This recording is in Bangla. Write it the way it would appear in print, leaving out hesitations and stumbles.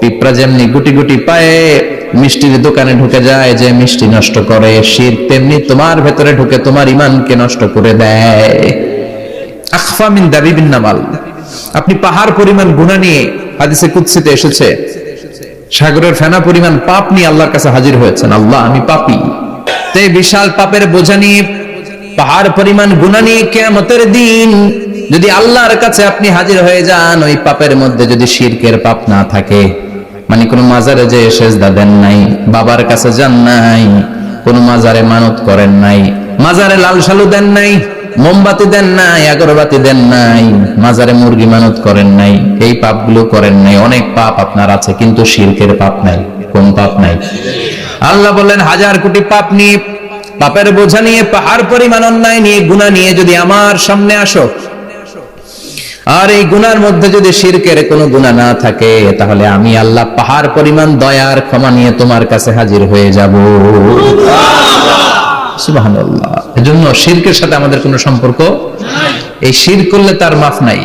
পিঁপড়া যেমনি গুটি গুটি পায়ে মিষ্টির দোকানে ঢুকে যায়, যে মিষ্টি নষ্ট করে, শিরক তেমনি তোমার ভেতরে ঢুকে তোমার ঈমানকে নষ্ট করে দেয়। আখফা মিন দাবিবিন নামাল, আপনি পাহাড় পরিমাণ গুনাহ নিয়ে, হাদিসে কুদসিতে এসেছে, সাগরের ফেনা পরিমাণ পাপ নিয়ে আল্লাহর কাছে হাজির হয়েছেন। আল্লাহ, আমি পাপী। তো এই বিশাল পাপের বোঝা নিয়ে, পাহাড় পরিমাণ গুনাহ নিয়ে কিয়ামতের দিন যদি আল্লাহর কাছে আপনি হাজির হয়ে যান, ওই পাপের মধ্যে যদি শিরকের পাপ না থাকে, মানে কোনো মাজারে যে সেজদা দেন নাই, বাবার কাছে যান নাই, কোনো মাজারে মানত করেন নাই, মাজারে লাল শালু দেন নাই, মোমবাতি দেন নাই, আগরবাতি দেন নাই, মাজারে মুরগি মানত করেন নাই, এই পাপগুলো করেন নাই। অনেক পাপ আপনার আছে, কিন্তু শিরকের পাপ নাই। কোন পাপ নাই? আল্লাহ বললেন, হাজার কোটি পাপ নিয়ে, পাপের বোঝা নিয়ে, পাহাড় পরিমাণ অন্যায় নিয়ে, গুনাহ নিয়ে যদি আমার সামনে আসো, আর এই গুনার মধ্যে যদি শিরকের কোনো গুনাহ না থাকে, তাহলে আমি আল্লাহ পাহাড় পরিমাণ দয়ার ক্ষমা নিয়ে তোমার কাছে হাজির হয়ে যাব। সুবহানাল্লাহ। এজন্য শিরকের সাথে আমাদের কোনো সম্পর্ক নাই। এই শিরক করলে তার মাফ নাই।